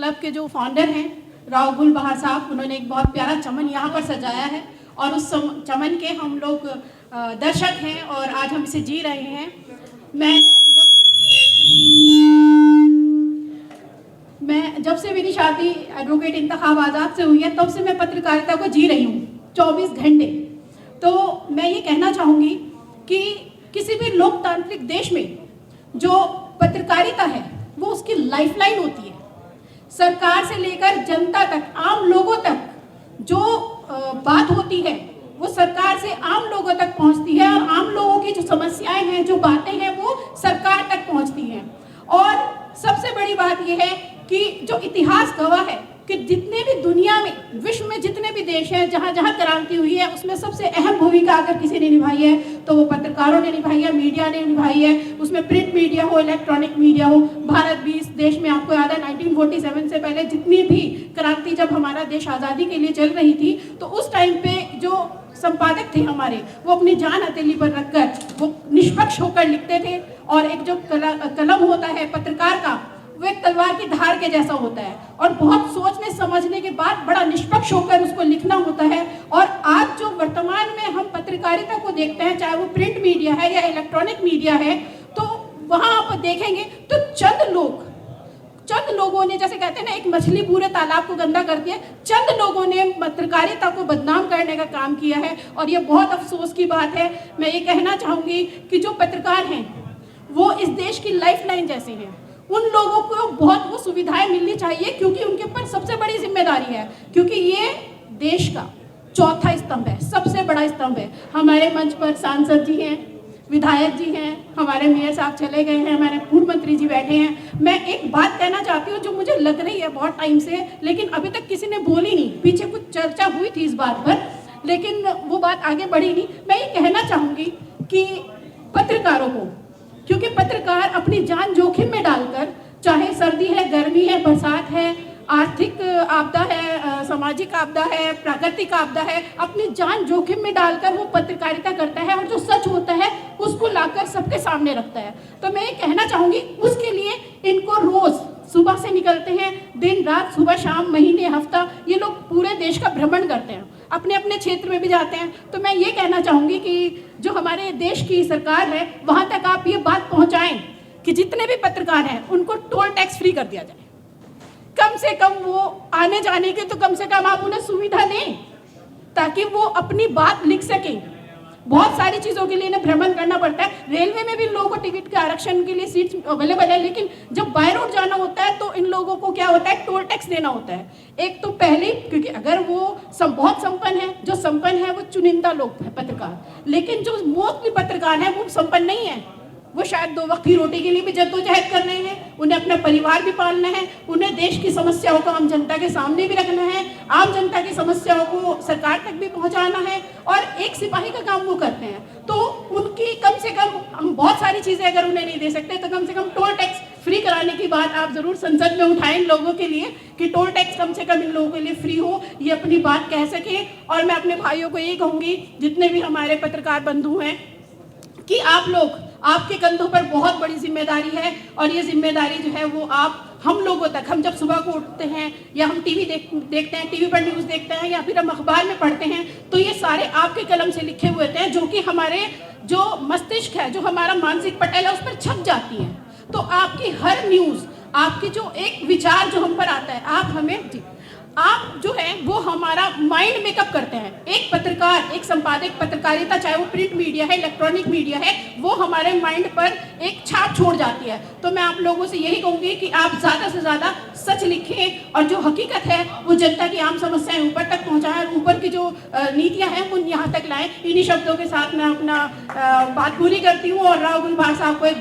Club के जो founder हैं राव गुल बहार साहब, उन्होंने एक बहुत प्यारा चमन यहाँ पर सजाया है और उस चमन के हम लोग दर्शक हैं और आज हम इसे जी रहे हैं। मैं जब से मेरी शादी एडवोकेट इंतखाब आज़ाद से हुई है तब से मैं पत्रकारिता को जी रही हूँ 24 घंटे। तो मैं ये कहना चाहूँगी कि किसी भी लोकतांत्रिक देश में जो पत्रकारिता है वो उसकी लाइफलाइन होती है। सरकार से लेकर जनता तक, आम लोगों तक जो बात होती है वो सरकार से आम लोगों तक पहुंचती है और आम लोगों की जो समस्याएं हैं, जो बातें हैं, वो सरकार तक पहुंचती हैं। और सबसे बड़ी बात यह है कि जो इतिहास गवाह है कि जितने भी दुनिया में, विश्व में जितने भी देश हैं जहाँ जहाँ क्रांति हुई है उसमें सबसे अहम भूमिका अगर किसी ने निभाई है तो वो पत्रकारों ने निभाई है, मीडिया ने निभाई है। उसमें प्रिंट मीडिया हो, इलेक्ट्रॉनिक मीडिया हो। भारत भी इस देश में, आपको याद है 1947 से पहले जितनी भी क्रांति, जब हमारा देश आज़ादी के लिए चल रही थी तो उस टाइम पे जो संपादक थे हमारे, वो अपनी जान हथेली पर रखकर वो निष्पक्ष होकर लिखते थे। और एक जो कलम होता है पत्रकार का, वो एक तलवार की धार के जैसा होता है और बहुत सोचने समझने के बाद बड़ा निष्पक्ष होकर उसको लिखना होता है। और आज जो वर्तमान में हम पत्रकारिता को देखते हैं, चाहे वो प्रिंट मीडिया है या इलेक्ट्रॉनिक मीडिया है, तो वहाँ आप देखेंगे तो चंद लोगों ने, जैसे कहते हैं ना, एक मछली पूरे तालाब को गंदा करती है, चंद लोगों ने पत्रकारिता को बदनाम करने का काम किया है और ये बहुत अफसोस की बात है। मैं ये कहना चाहूँगी कि जो पत्रकार हैं वो इस देश की लाइफलाइन जैसे हैं। उन लोगों को बहुत वो सुविधाएं मिलनी चाहिए क्योंकि उनके ऊपर सबसे बड़ी जिम्मेदारी है, क्योंकि ये देश का चौथा स्तंभ है, सबसे बड़ा स्तंभ है। हमारे मंच पर सांसद जी हैं, विधायक जी हैं, हमारे मेयर साहब चले गए हैं, हमारे पूर्व मंत्री जी बैठे हैं। मैं एक बात कहना चाहती हूँ जो मुझे लग रही है बहुत टाइम से, लेकिन अभी तक किसी ने बोली नहीं। पीछे कुछ चर्चा हुई थी इस बात पर, लेकिन वो बात आगे बढ़ी नहीं। मैं ये कहना चाहूँगी कि पत्रकारों को, क्योंकि पत्रकार अपनी जान जोखिम में डालकर, चाहे सर्दी है, गर्मी है, बरसात है, आर्थिक आपदा है, सामाजिक आपदा है, प्राकृतिक आपदा है, अपनी जान जोखिम में डालकर वो पत्रकारिता करता है और जो सच होता है उसको लाकर सबके सामने रखता है। तो मैं ये कहना चाहूँगी उसके लिए इनको रोज़ सुबह से निकलते हैं, दिन रात, सुबह शाम, महीने, हफ्ता, ये लोग पूरे देश का भ्रमण करते हैं, अपने अपने क्षेत्र में भी जाते हैं। तो मैं ये कहना चाहूँगी कि जो हमारे देश की सरकार है वहाँ तक आप ये बात पहुँचाएं कि जितने भी पत्रकार हैं उनको टोल टैक्स फ्री कर दिया जाए। कम से कम वो आने जाने की तो कम से कम आप उन्हें सुविधा दें ताकि वो अपनी बात लिख सकें। बहुत सारी चीज़ों के लिए इन्हें भ्रमण करना पड़ता है। रेलवे में भी इन लोगों को टिकट के आरक्षण के लिए सीट्स अवेलेबल है, लेकिन जब बाय रोड जाना होता है तो इन लोगों को क्या होता है, टोल टैक्स देना होता है। एक तो पहले, क्योंकि अगर वो बहुत संपन्न है, जो संपन्न है वो चुनिंदा लोग हैं पत्रकार, लेकिन जो मोस्टली पत्रकार हैं वो संपन्न नहीं है। वो शायद 2 वक्त की रोटी के लिए भी जद्दोजहद कर रहे हैं, उन्हें अपना परिवार भी पालना है, उन्हें देश की समस्याओं को आम जनता के सामने भी रखना है, आम जनता की समस्याओं को सरकार तक भी पहुंचाना है, और एक सिपाही का काम वो करते हैं। तो उनकी कम से कम, हम बहुत सारी चीज़ें अगर उन्हें नहीं दे सकते तो कम से कम टोल टैक्स फ्री कराने की बात आप ज़रूर संसद में उठाएं इन लोगों के लिए कि टोल टैक्स कम से कम इन लोगों के लिए फ्री हो, ये अपनी बात कह सके। और मैं अपने भाइयों को यही कहूँगी, जितने भी हमारे पत्रकार बंधु हैं, कि आप लोग, आपके कंधों पर बहुत बड़ी जिम्मेदारी है और ये जिम्मेदारी जो है वो आप हम लोगों तक, हम जब सुबह को उठते हैं या हम टीवी देखते हैं, टीवी पर न्यूज़ देखते हैं या फिर हम अखबार में पढ़ते हैं, तो ये सारे आपके कलम से लिखे हुए थे जो कि हमारे जो मस्तिष्क है, जो हमारा मानसिक पटल है, उस पर छप जाती हैं। तो आपकी हर न्यूज़, आपकी जो एक विचार जो हम पर आता है, आप हमें, आप जो है वो हमारा माइंड मेकअप करते हैं। एक पत्रकार, एक संपादक, पत्रकारिता चाहे वो प्रिंट मीडिया है, इलेक्ट्रॉनिक मीडिया है, वो हमारे माइंड पर एक छाप छोड़ जाती है। तो मैं आप लोगों से यही कहूँगी कि आप ज़्यादा से ज़्यादा सच लिखें और जो हकीकत है वो जनता की आम समस्याएं ऊपर तक पहुँचाएं, ऊपर की जो नीतियाँ हैं वो यहाँ तक लाएं। इन्हीं शब्दों के साथ मैं अपना बात पूरी करती हूँ और राव गुल बहार साहब को एक